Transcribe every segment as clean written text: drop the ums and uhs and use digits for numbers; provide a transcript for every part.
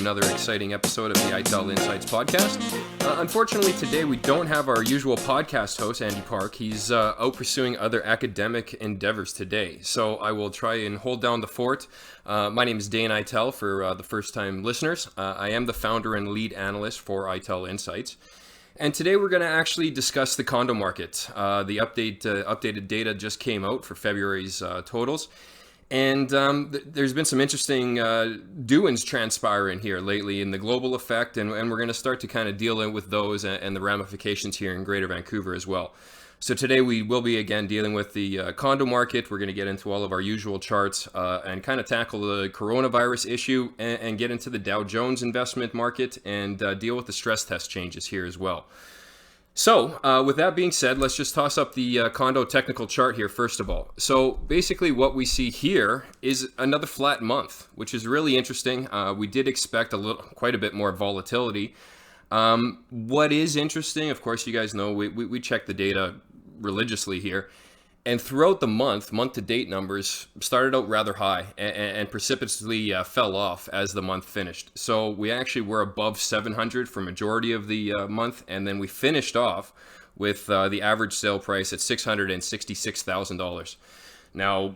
another exciting episode of the Eitel Insights Podcast. Unfortunately, today we don't have our usual podcast host, Andy Park. He's out pursuing other academic endeavors today, so I will try and hold down the fort. My name is Dane Eitel for the first-time listeners. I am the founder and lead analyst for Eitel Insights. And today we're going to actually discuss the condo market. The updated data just came out for February's totals. And there's been some interesting doings transpiring here lately in the global effect, and we're going to start to kind of deal with those and the ramifications here in Greater Vancouver as well. So today we will be again dealing with the condo market. We're going to get into all of our usual charts and kind of tackle the coronavirus issue and get into the Dow Jones investment market and deal with the stress test changes here as well. So with that being said, let's just toss up the condo technical chart here first of all. So basically what we see here is another flat month, which is really interesting. We did expect quite a bit more volatility. What is interesting, of course, you guys know we check the data religiously here. And throughout the month-to-date numbers started out rather high and precipitously fell off as the month finished. So we actually were above 700 for majority of the month, and then we finished off with the average sale price at $666,000. Now,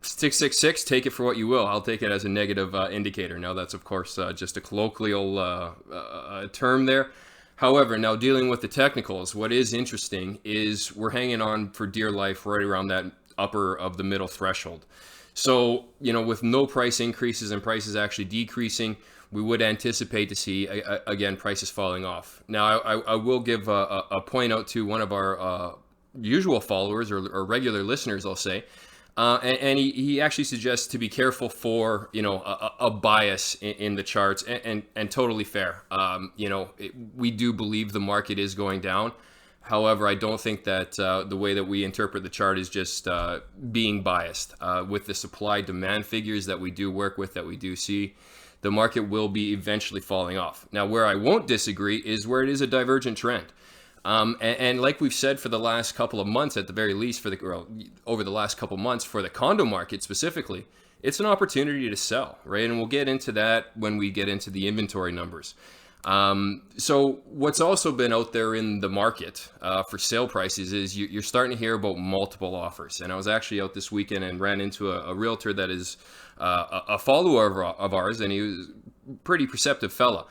666, take it for what you will. I'll take it as a negative indicator. Now, that's, of course, just a colloquial term there. However, now dealing with the technicals, what is interesting is we're hanging on for dear life right around that upper of the middle threshold. So, with no price increases and prices actually decreasing, we would anticipate to see, again, prices falling off. Now, I will give a point out to one of our usual followers or regular listeners, I'll say. And he actually suggests to be careful for, a bias in the charts and totally fair. We do believe the market is going down. However, I don't think that the way that we interpret the chart is just being biased. With the supply demand figures that we do work with, that we do see, the market will be eventually falling off. Now, where I won't disagree is where it is a divergent trend. And like we've said for the last couple of months, at the very least, over the last couple of months for the condo market specifically, it's an opportunity to sell, right? And we'll get into that when we get into the inventory numbers. So what's also been out there in the market for sale prices is you're starting to hear about multiple offers. And I was actually out this weekend and ran into a realtor that is a follower of ours, and he was a pretty perceptive fella.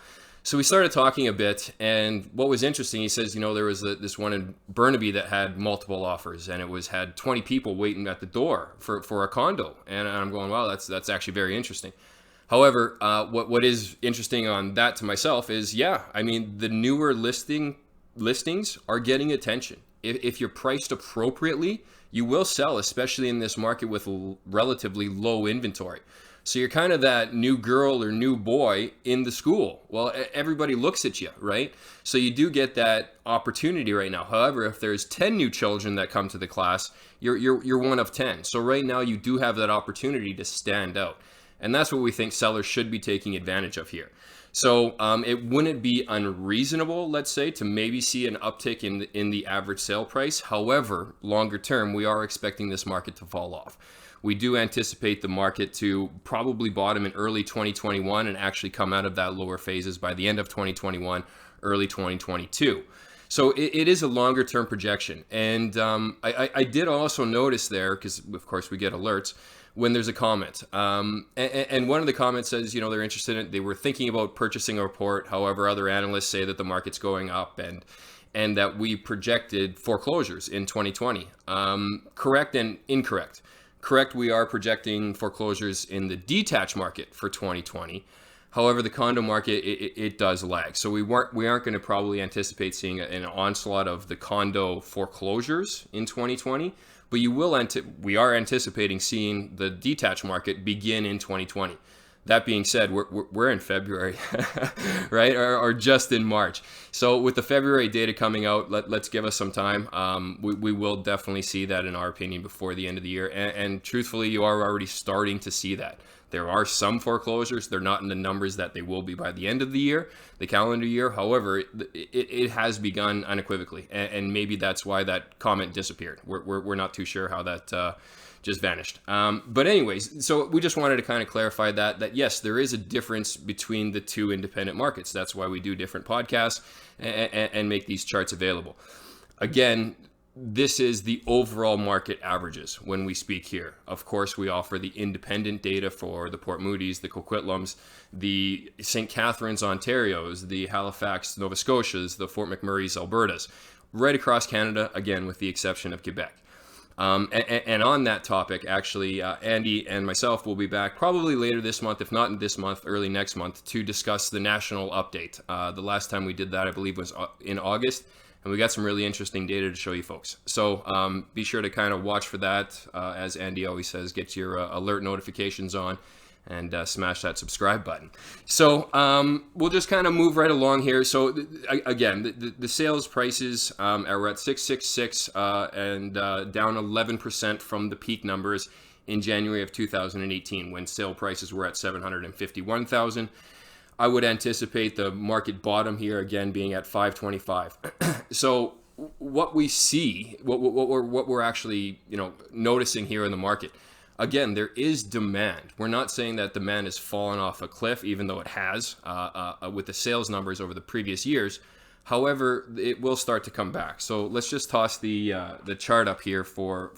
So we started talking a bit, and what was interesting, he says, there was this one in Burnaby that had multiple offers, and it had 20 people waiting at the door for a condo. And I'm going, wow, that's actually very interesting. However, what is interesting on that to myself is, the newer listings are getting attention. If you're priced appropriately, you will sell, especially in this market with relatively low inventory. So you're kind of that new girl or new boy in the school. Well, everybody looks at you, right? So you do get that opportunity right now. However, if there's 10 new children that come to the class, you're one of 10. So right now you do have that opportunity to stand out. And that's what we think sellers should be taking advantage of here. So it wouldn't be unreasonable, let's say, to maybe see an uptick in the average sale price. However, longer term, we are expecting this market to fall off. We do anticipate the market to probably bottom in early 2021 and actually come out of that lower phases by the end of 2021, early 2022. So it is a longer term projection. And I did also notice there, because of course we get alerts, when there's a comment. And one of the comments says, they're interested in, they were thinking about purchasing a report. However, other analysts say that the market's going up and that we projected foreclosures in 2020. Correct and incorrect. Correct, we are projecting foreclosures in the detached market for 2020. However, the condo market, it does lag. So we aren't going to probably anticipate seeing an onslaught of the condo foreclosures in 2020, but we are anticipating seeing the detached market begin in 2020. That being said, we're in February, right? Or just in March. So with the February data coming out, let's give us some time. We will definitely see that, in our opinion, before the end of the year. And truthfully, you are already starting to see that. There are some foreclosures. They're not in the numbers that they will be by the end of the year, the calendar year. However, it has begun unequivocally. And maybe that's why that comment disappeared. We're not too sure how that just vanished. But anyways, so we just wanted to kind of clarify that yes, there is a difference between the two independent markets. That's why we do different podcasts and make these charts available. Again, this is the overall market averages when we speak here. Of course, we offer the independent data for the Port Moody's, the Coquitlums, the St. Catharines, Ontarios, the Halifax, Nova Scotias, the Fort McMurray's, Albertas, right across Canada, again, with the exception of Quebec. And on that topic, actually, Andy and myself will be back probably later this month, if not in this month, early next month, to discuss the national update. The last time we did that, I believe, was in August. And we got some really interesting data to show you folks. So be sure to kind of watch for that. As Andy always says, get your alert notifications on and smash that subscribe button. So we'll just kind of move right along here. So again, the sales prices are at 666 and down 11% from the peak numbers in January of 2018 when sale prices were at 751,000. I would anticipate the market bottom here again being at 525. So what we see, what we're actually noticing here in the market, again, there is demand. We're not saying that demand has fallen off a cliff, even though it has with the sales numbers over the previous years. However, it will start to come back. So let's just toss the chart up here for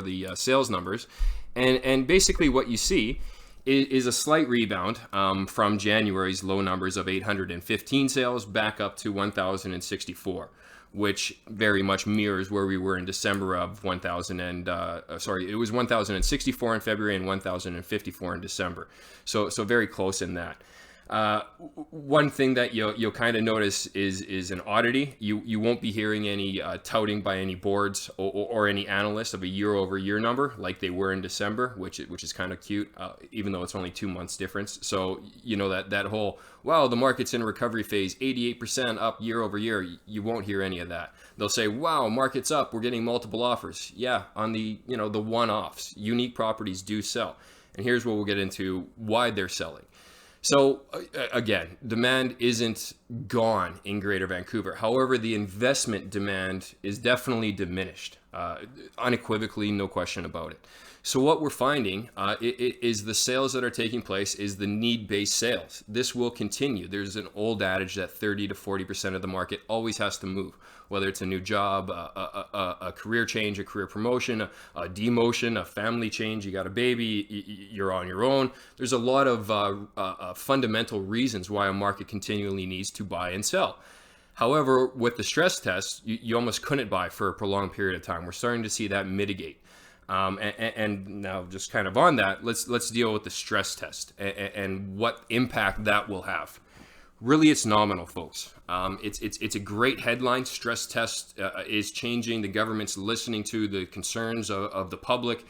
the sales numbers, and basically what you see is a slight rebound from January's low numbers of 815 sales back up to 1,064, which very much mirrors where we were in December of 1,064 in February and 1,054 in December. So very close in that. One thing that you'll kind of notice is an oddity. You won't be hearing any touting by any boards or any analysts of a year-over-year number like they were in December, which is kind of cute, even though it's only 2 months difference. So that whole, wow, the market's in recovery phase, 88% up year-over-year. You won't hear any of that. They'll say, wow, market's up, we're getting multiple offers. Yeah, on the the one-offs, unique properties do sell, and here's what we'll get into why they're selling. So again, demand isn't gone in Greater Vancouver. However, the investment demand is definitely diminished, unequivocally, no question about it. So what we're finding is the sales that are taking place is the need-based sales. This will continue. There's an old adage that 30 to 40% of the market always has to move, whether it's a new job, a career change, a career promotion, a demotion, a family change, you got a baby, you're on your own. There's a lot of fundamental reasons why a market continually needs to buy and sell. However, with the stress test, you almost couldn't buy for a prolonged period of time. We're starting to see that mitigate. And now just kind of on that, let's deal with the stress test and what impact that will have. Really, it's nominal, folks. It's a great headline. Stress test is changing. The government's listening to the concerns of the public.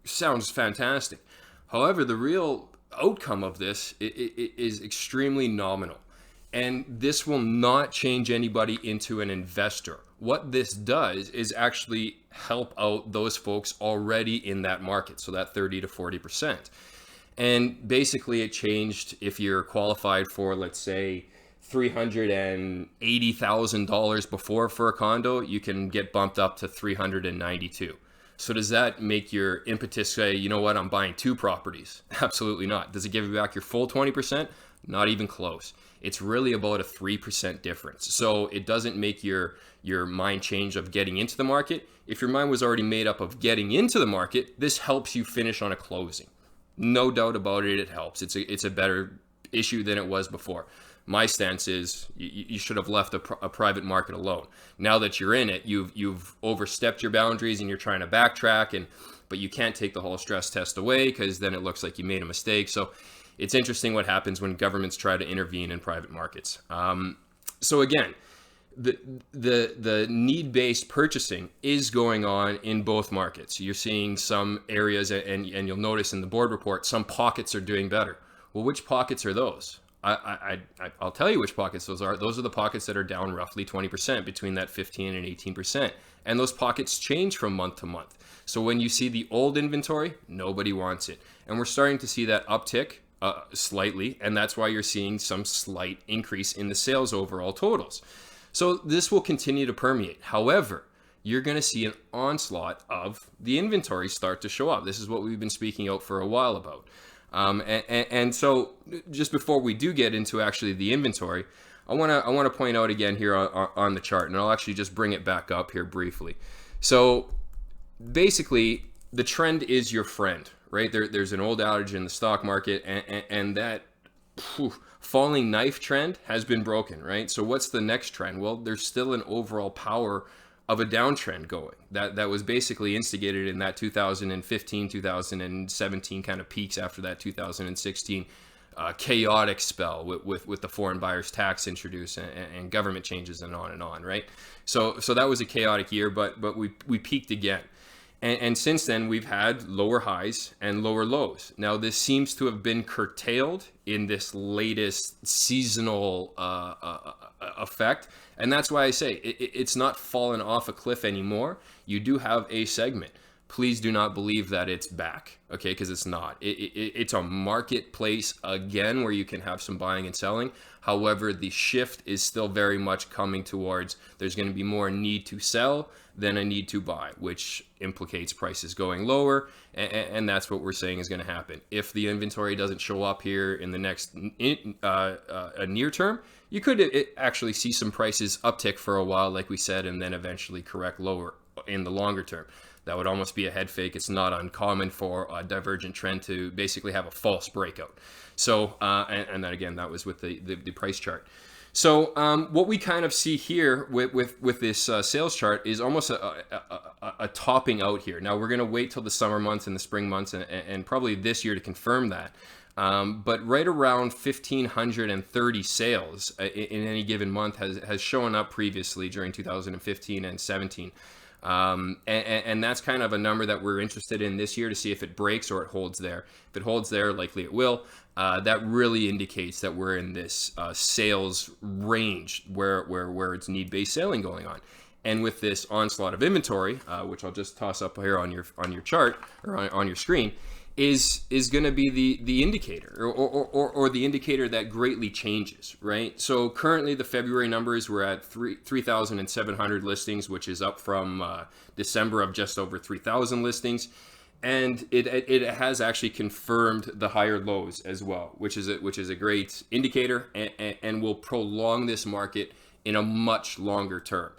Sounds fantastic. However, the real outcome of this is extremely nominal. And this will not change anybody into an investor. What this does is actually help out those folks already in that market, so that 30 to 40%. And basically it changed if you're qualified for, let's say, $380,000 before for a condo, you can get bumped up to $392,000. So does that make your impetus say, you know what, I'm buying 2 properties? Absolutely not. Does it give you back your full 20%? Not even close. It's really about a 3% difference. So it doesn't make your mind change of getting into the market. If your mind was already made up of getting into the market, this helps you finish on a closing. No doubt about it, it helps. It's a better issue than it was before. My stance is you should have left a private market alone. Now that you're in it, you've overstepped your boundaries and you're trying to backtrack, but you can't take the whole stress test away because then it looks like you made a mistake. So it's interesting what happens when governments try to intervene in private markets. So again, the need-based purchasing is going on in both markets. You're seeing some areas, and you'll notice in the board report, some pockets are doing better. Well, which pockets are those? I'll tell you which pockets those are. Those are the pockets that are down roughly 20%, between that 15 and 18%. And those pockets change from month to month. So when you see the old inventory, nobody wants it. And we're starting to see that uptick slightly, and that's why you're seeing some slight increase in the sales overall totals. So this will continue to permeate. However, you're going to see an onslaught of the inventory start to show up. This is what we've been speaking out for a while about. And so just before we do get into actually the inventory, I want to point out again here on the chart, and I'll actually just bring it back up here briefly. So basically, the trend is your friend, right? There's an old adage in the stock market, and that falling knife trend has been broken, right? So what's the next trend? Well, there's still an overall power of a downtrend going. That was basically instigated in that 2015, 2017 kind of peaks after that 2016 chaotic spell with the foreign buyers tax introduced and government changes and on, right? So that was a chaotic year, but we peaked again. And since then, we've had lower highs and lower lows. Now, this seems to have been curtailed in this latest seasonal effect. And that's why I say it's not fallen off a cliff anymore. You do have a segment. Please do not believe that it's back, okay? Because it's not. It's a marketplace again where you can have some buying and selling. However, the shift is still very much coming towards there's going to be more need to sell than a need to buy, which implicates prices going lower. And that's what we're saying is going to happen. If the inventory doesn't show up here in the next near term, you could actually see some prices uptick for a while, like we said, and then eventually correct lower in the longer term. That would almost be a head fake. It's not uncommon for a divergent trend to basically have a false breakout. So, and then again, that was with the price chart. So what we kind of see here with this sales chart is almost a topping out here. Now we're going to wait till the summer months and the spring months and probably this year to confirm that. But right around 1,530 sales in any given month has shown up previously during 2015 and 17. And that's kind of a number that we're interested in this year to see if it breaks or it holds there. If it holds there, likely it will. That really indicates that we're in this sales range where it's need-based selling going on. And with this onslaught of inventory, which I'll just toss up here on your chart or on your screen, is going to be the indicator or the indicator that greatly changes, right? So currently the February numbers were at 3,700 listings, which is up from December of just over 3,000 listings. And it has actually confirmed the higher lows as well, which is a great indicator and will prolong this market in a much longer term.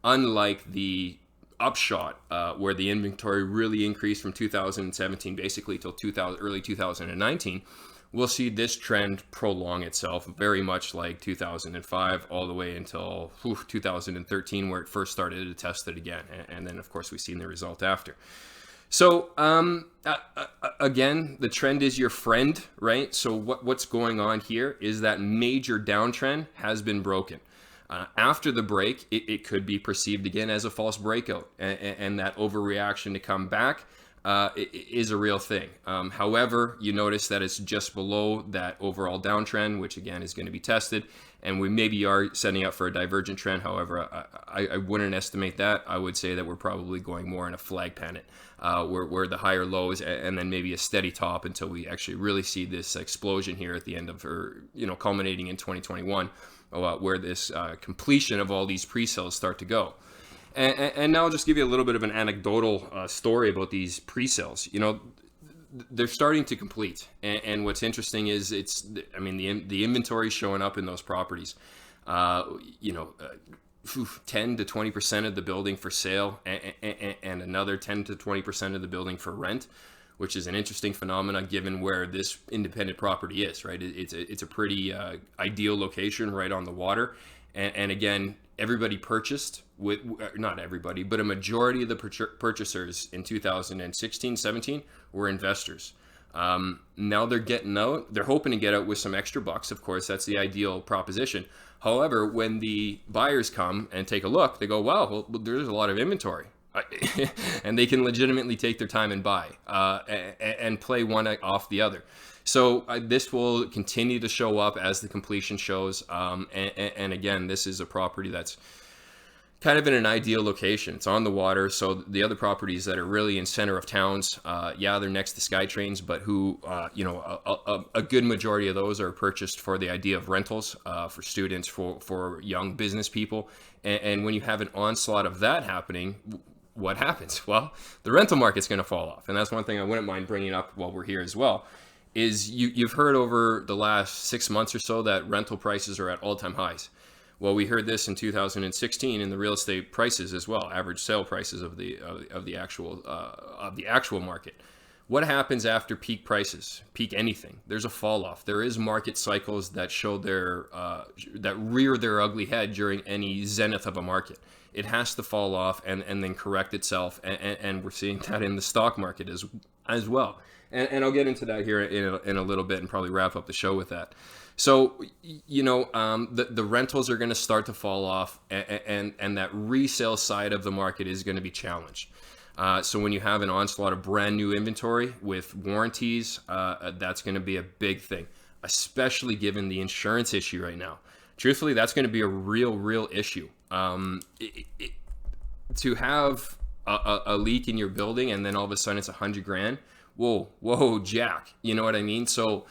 Unlike the upshot where the inventory really increased from 2017 basically till early 2019, we'll see this trend prolong itself very much like 2005 all the way until 2013 where it first started to test it again. And then of course we've seen the result after. So again, the trend is your friend, right? So what's going on here is that major downtrend has been broken. After the break, it could be perceived again as a false breakout, and that overreaction to come back is a real thing. However, you notice that it's just below that overall downtrend, which again is going to be tested, and we maybe are setting up for a divergent trend. However, I wouldn't estimate that. I would say that we're probably going more in a flag pennant, where the higher lows and then maybe a steady top until we actually really see this explosion here at the end of, or culminating in 2021. Where this completion of all these pre-sales start to go. And now I'll just give you a little bit of an anecdotal story about these pre-sales. They're starting to complete. And what's interesting is the inventory showing up in those properties. 10 to 20% of the building for sale and another 10 to 20% of the building for rent, which is an interesting phenomenon given where this independent property is, right? It's a pretty ideal location right on the water. And again, everybody purchased not everybody, but a majority of the purchasers in 2016, 17 were investors. Now they're getting out. They're hoping to get out with some extra bucks. Of course, that's the ideal proposition. However, when the buyers come and take a look, they go, wow, well, there's a lot of inventory. And they can legitimately take their time and buy and play one off the other. So this will continue to show up as the completion shows. And again, this is a property that's kind of in an ideal location. It's on the water, so the other properties that are really in center of towns, they're next to SkyTrains, but a good majority of those are purchased for the idea of rentals, for students, for young business people. And when you have an onslaught of that happening, what happens? Well, the rental market's going to fall off. And that's one thing I wouldn't mind bringing up while we're here as well, is you've heard over the last 6 months or so that rental prices are at all-time highs. Well, we heard this in 2016 in the real estate prices as well, average sale prices of the actual market. What happens after peak prices, peak anything? There's a fall off. There is market cycles that show that rear their ugly head during any zenith of a market. It has to fall off and then correct itself, and we're seeing that in the stock market as well. And I'll get into that here in a little bit and probably wrap up the show with that. So, the rentals are going to start to fall off, and that resale side of the market is going to be challenged. So when you have an onslaught of brand new inventory with warranties, that's going to be a big thing, especially given the insurance issue right now. Truthfully, that's going to be a real issue. To have a leak in your building and then all of a sudden it's $100,000. Whoa, Jack. You know what I mean? So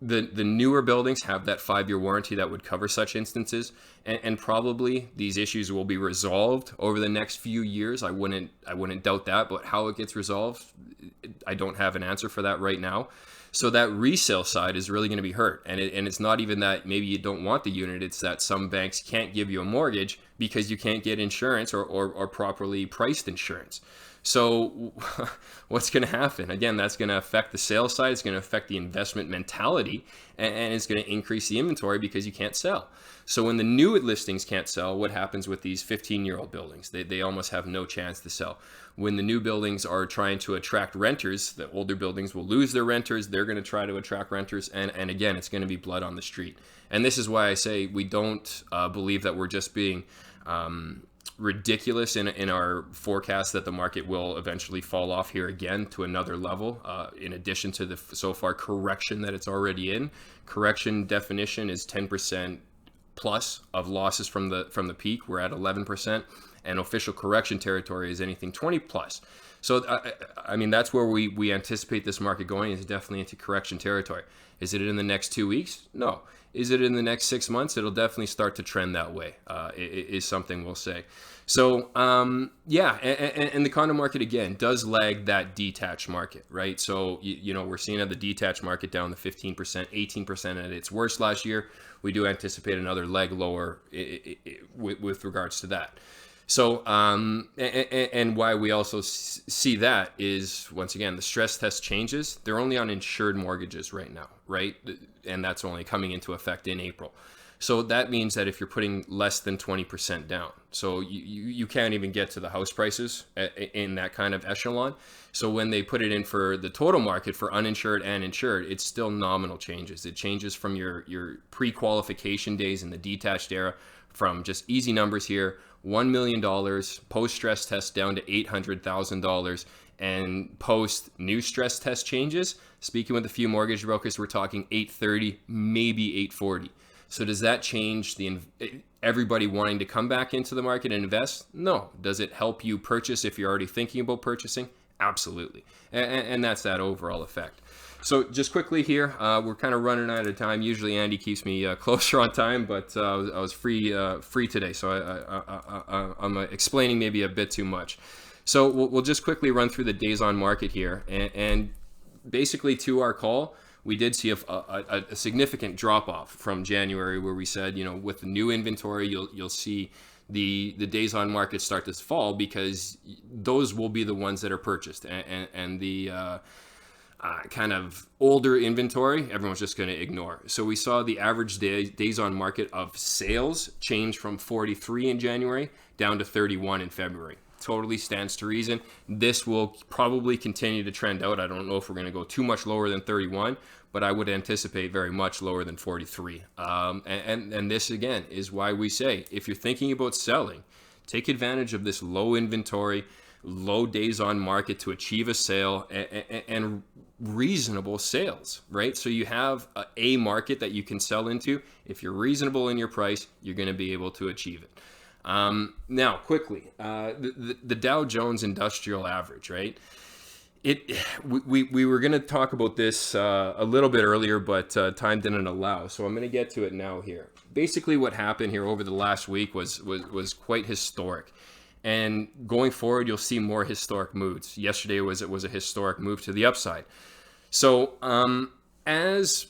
the newer buildings have that 5-year warranty that would cover such instances, and probably these issues will be resolved over the next few years. I wouldn't doubt that, but how it gets resolved, I don't have an answer for that right now. So that resale side is really going to be hurt, and it's not even that maybe you don't want the unit. It's that some banks can't give you a mortgage because you can't get insurance or properly priced insurance. So what's going to happen? Again, that's going to affect the sales side. It's going to affect the investment mentality, and it's going to increase the inventory because you can't sell. So when the new listings can't sell, what happens with these 15-year-old buildings? They almost have no chance to sell. When the new buildings are trying to attract renters, the older buildings will lose their renters. They're going to try to attract renters. And again, it's going to be blood on the street. And this is why I say we don't believe that we're just being ridiculous in our forecast that the market will eventually fall off here again to another level, in addition to the so far correction that it's already in. Correction definition is 10% plus of losses from the peak. We're at 11%, and official correction territory is anything 20 plus. So I mean, that's where we anticipate this market going, is definitely into correction territory. Is it in the next 2 weeks? No. Is it in the next 6 months? It'll definitely start to trend that way, is something we'll say. So, and the condo market, again, does lag that detached market, right? So, we're seeing the detached market down to 15%, 18% at its worst last year. We do anticipate another leg lower with regards to that. So, and why we also see that is, once again, the stress test changes. They're only on insured mortgages right now, right? And that's only coming into effect in April. So that means that if you're putting less than 20% down, so you can't even get to the house prices in that kind of echelon. So when they put it in for the total market for uninsured and insured, it's still nominal changes. It changes from your pre-qualification days in the detached era, from just easy numbers here, $1 million, post-stress test down to $800,000, and post new stress test changes, speaking with a few mortgage brokers, we're talking 830, maybe 840. So does that change everybody wanting to come back into the market and invest? No. Does it help you purchase if you're already thinking about purchasing? Absolutely. And that's that overall effect. So just quickly here, we're kind of running out of time. Usually Andy keeps me closer on time, but I was free today, so I'm explaining maybe a bit too much. So we'll just quickly run through the days on market here, and basically to our call, we did see a significant drop off from January, where we said, with the new inventory, you'll see the days on market start to fall, because those will be the ones that are purchased, and the kind of older inventory, everyone's just going to ignore. So we saw the average days on market of sales change from 43 in January down to 31 in February. Totally stands to reason. This will probably continue to trend out. I don't know if we're going to go too much lower than 31, but I would anticipate very much lower than 43. And this, again, is why we say, if you're thinking about selling, take advantage of this low inventory, low days on market to achieve a sale, and reasonable sales, right? So you have a market that you can sell into. If you're reasonable in your price, you're going to be able to achieve it. Now, quickly, the Dow Jones Industrial Average, right? We were going to talk about this a little bit earlier, but time didn't allow. So I'm going to get to it now here. Basically, what happened here over the last week was quite historic. And going forward, you'll see more historic moves. Yesterday was a historic move to the upside. So as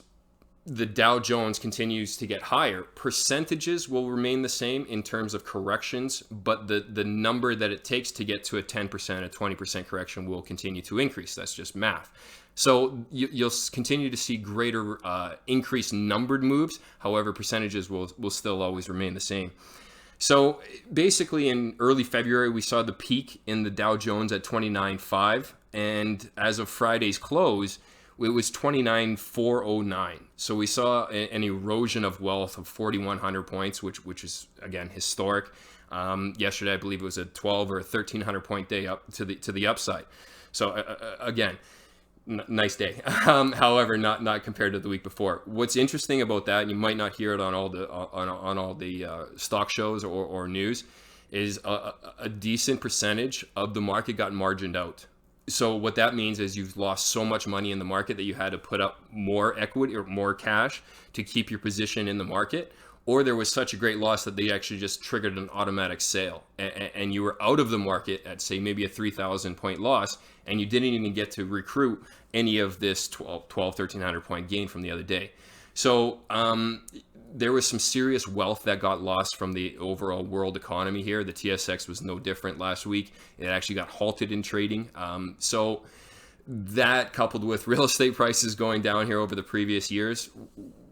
the Dow Jones continues to get higher, percentages will remain the same in terms of corrections, but the number that it takes to get to a 10%, a 20% correction will continue to increase. That's just math. So you'll continue to see greater increased numbered moves. However, percentages will still always remain the same. So basically in early February, we saw the peak in the Dow Jones at 29.5. And as of Friday's close, it was 29,409. So we saw an erosion of wealth of 4,100 points, which is, again, historic. Yesterday, I believe it was a 12 or 1,300 point day up to the upside. So again, nice day. However, not compared to the week before. What's interesting about that, and you might not hear it on all the stock shows or news, is a decent percentage of the market got margined out. So what that means is you've lost so much money in the market that you had to put up more equity or more cash to keep your position in the market, or there was such a great loss that they actually just triggered an automatic sale and you were out of the market at, say, maybe a 3,000 point loss, and you didn't even get to recruit any of this 1,300 point gain from the other day. So there was some serious wealth that got lost from the overall world economy here. The TSX was no different last week. It actually got halted in trading. So that, coupled with real estate prices going down here over the previous years,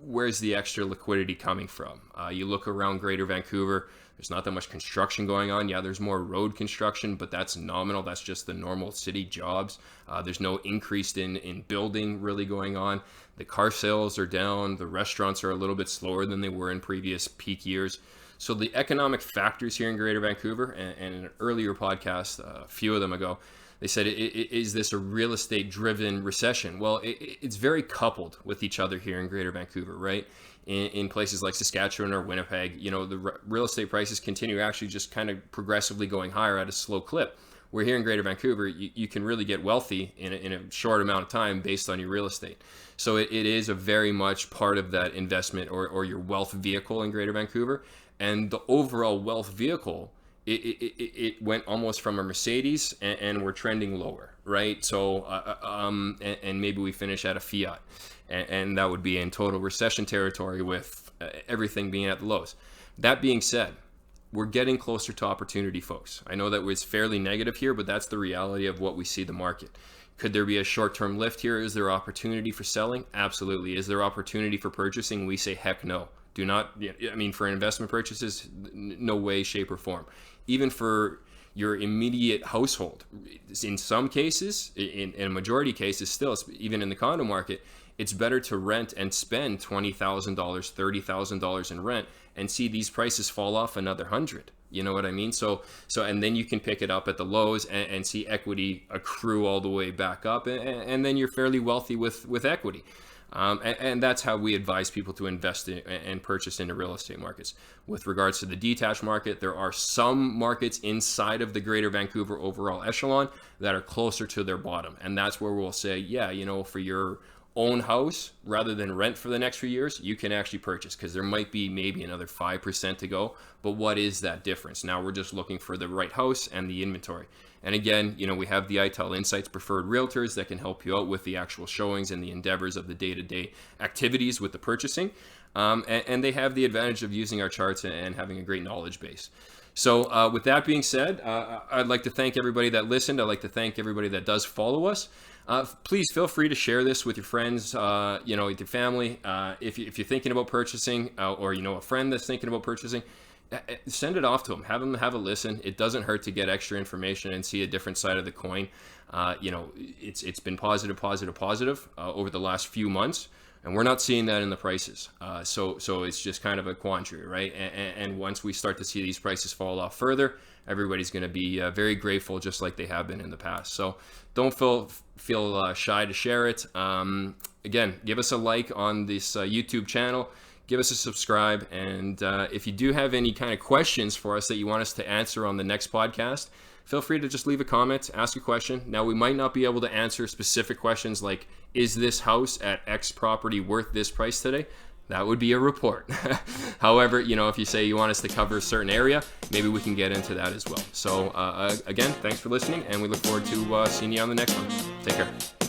where's the extra liquidity coming from? You look around Greater Vancouver, there's not that much construction going on. Yeah, there's more road construction, but that's nominal. That's just the normal city jobs. There's no increase in building really going on. The car sales are down. The restaurants are a little bit slower than they were in previous peak years. So the economic factors here in Greater Vancouver, and in an earlier podcast, a few of them ago, they said, is this a real estate driven recession? Well, it's very coupled with each other here in Greater Vancouver, right? In places like Saskatchewan or Winnipeg, the real estate prices continue actually just kind of progressively going higher at a slow clip. Where here in Greater Vancouver, you can really get wealthy in a short amount of time based on your real estate. So it is a very much part of that investment or your wealth vehicle in Greater Vancouver. And the overall wealth vehicle, it went almost from a Mercedes and we're trending lower, right? So, and maybe we finish at a Fiat. And that would be in total recession territory with everything being at the lows. That being said, we're getting closer to opportunity, folks. I know that it's fairly negative here, but that's the reality of what we see the market. Could there be a short-term lift here? Is there opportunity for selling? Absolutely. Is there opportunity for purchasing? We say heck no. Do not, for investment purchases, no way, shape, or form. Even for your immediate household, in some cases, in a majority of cases still, even in the condo market, it's better to rent and spend $20,000, $30,000 in rent and see these prices fall off another 100. You know what I mean? So, and then you can pick it up at the lows and see equity accrue all the way back up, and then you're fairly wealthy with equity. And that's how we advise people to invest in and purchase into real estate markets. With regards to the detached market, there are some markets inside of the Greater Vancouver overall echelon that are closer to their bottom. And that's where we'll say, yeah, for your own house, rather than rent for the next few years, you can actually purchase, because there might be maybe another 5% to go. But what is that difference? Now we're just looking for the right house and the inventory. And again, we have the Eitel Insights preferred realtors that can help you out with the actual showings and the endeavors of the day-to-day activities with the purchasing. And they have the advantage of using our charts and having a great knowledge base. So with that being said, I'd like to thank everybody that listened. I'd like to thank everybody that does follow us. Please feel free to share this with your friends, with your family. If you're thinking about purchasing, or a friend that's thinking about purchasing, send it off to them. Have them have a listen. It doesn't hurt to get extra information and see a different side of the coin. It's been positive over the last few months, and we're not seeing that in the prices. So it's just kind of a quandary, right? And once we start to see these prices fall off further, everybody's going to be very grateful, just like they have been in the past. So don't feel shy to share it. Again, give us a like on this YouTube channel. give us a subscribe. And if you do have any kind of questions for us that you want us to answer on the next podcast, feel free to just leave a comment, ask a question. Now, we might not be able to answer specific questions like, is this house at X property worth this price today? That would be a report. However, if you say you want us to cover a certain area, maybe we can get into that as well. So again, thanks for listening, and we look forward to seeing you on the next one. Take care.